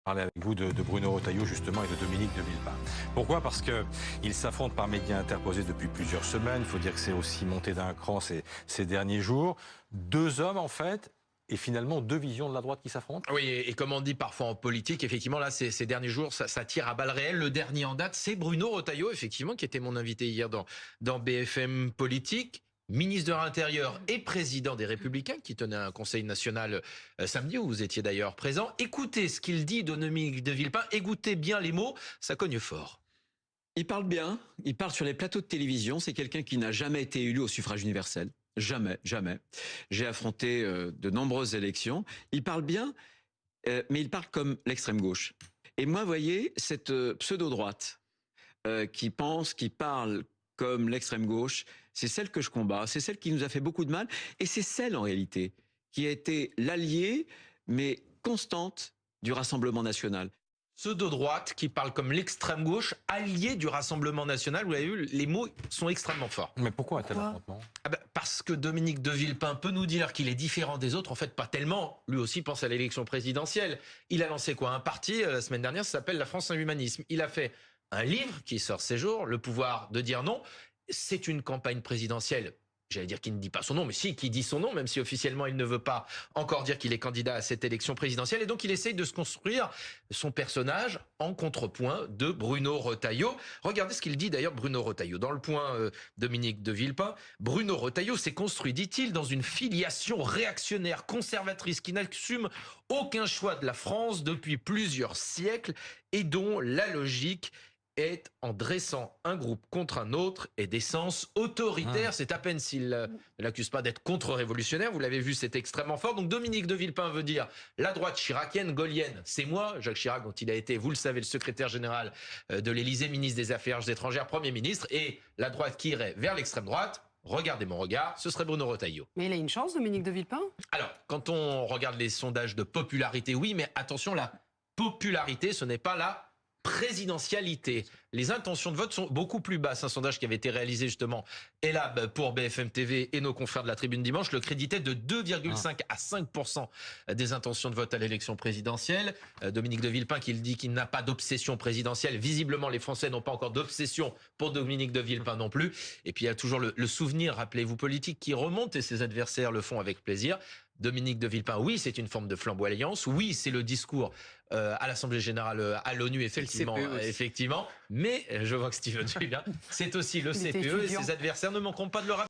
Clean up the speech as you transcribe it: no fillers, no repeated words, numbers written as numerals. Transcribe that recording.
Parler avec vous de Bruno Retailleau justement et de Dominique de Villepin. Pourquoi? Parce qu'ils s'affrontent par médias interposés depuis plusieurs semaines. Il faut dire que c'est aussi monté d'un cran ces derniers jours. Deux hommes en fait, et finalement deux visions de la droite qui s'affrontent. Oui, et comme on dit parfois en politique, effectivement, là, ces derniers jours, ça tire à balles réelles. Le dernier en date, c'est Bruno Retailleau, effectivement, qui était mon invité hier dans BFM Politique. Ministre de l'Intérieur et président des Républicains, qui tenait un conseil national samedi, où vous étiez d'ailleurs présent. Écoutez ce qu'il dit, Dominique de Villepin. Écoutez bien les mots, ça cogne fort. Il parle bien, il parle sur les plateaux de télévision. C'est quelqu'un qui n'a jamais été élu au suffrage universel. Jamais, jamais. J'ai affronté de nombreuses élections. Il parle bien, mais il parle comme l'extrême gauche. Et moi, vous voyez, cette pseudo-droite qui pense, qui parle comme l'extrême gauche, c'est celle que je combats, c'est celle qui nous a fait beaucoup de mal, et c'est celle en réalité qui a été l'alliée, mais constante, du Rassemblement national. Pseudo-droite qui parle comme l'extrême gauche, allié du Rassemblement national. Vous l'avez vu, les mots sont extrêmement forts. Mais pourquoi un tel affrontement? Parce que Dominique de Villepin peut nous dire qu'il est différent des autres. En fait, pas tellement. Lui aussi pense à l'élection présidentielle. Il a lancé quoi? Un parti, la semaine dernière, ça s'appelle La France sans humanisme. Il a fait un livre qui sort ces jours, Le pouvoir de dire non. C'est une campagne présidentielle. J'allais dire qu'il ne dit pas son nom, mais si, qui dit son nom, même si officiellement il ne veut pas encore dire qu'il est candidat à cette élection présidentielle. Et donc il essaye de se construire son personnage en contrepoint de Bruno Retailleau. Regardez ce qu'il dit d'ailleurs Bruno Retailleau. Dans le point Dominique de Villepin, Bruno Retailleau s'est construit, dit-il, dans une filiation réactionnaire, conservatrice, qui n'assume aucun choix de la France depuis plusieurs siècles et dont la logique est, en dressant un groupe contre un autre, et d'essence autoritaire. C'est à peine s'il ne l'accuse pas d'être contre-révolutionnaire. Vous l'avez vu, c'est extrêmement fort. Donc Dominique de Villepin veut dire la droite chiracienne, gaullienne, c'est moi, Jacques Chirac, dont il a été, vous le savez, le secrétaire général de l'Élysée, ministre des Affaires étrangères, Premier ministre, et la droite qui irait vers l'extrême droite. Regardez mon regard, ce serait Bruno Retailleau. Mais il a une chance, Dominique de Villepin? Alors, quand on regarde les sondages de popularité, oui, mais attention, la popularité, ce n'est pas la présidentialité. Les intentions de vote sont beaucoup plus basses. Un sondage qui avait été réalisé justement Elab pour BFM TV et nos confrères de la Tribune dimanche le créditait de 2,5 à 5% des intentions de vote à l'élection présidentielle. Dominique de Villepin qui dit qu'il n'a pas d'obsession présidentielle. Visiblement, les Français n'ont pas encore d'obsession pour Dominique de Villepin non plus. Et puis il y a toujours le souvenir, rappelez-vous, politique qui remonte et ses adversaires le font avec plaisir. Dominique de Villepin, oui, c'est une forme de flamboyance. Oui, c'est le discours à l'Assemblée générale à l'ONU, effectivement. Mais je vois que Steven suit bien. C'est aussi le CPE et ses adversaires ne manqueront pas de le rappeler.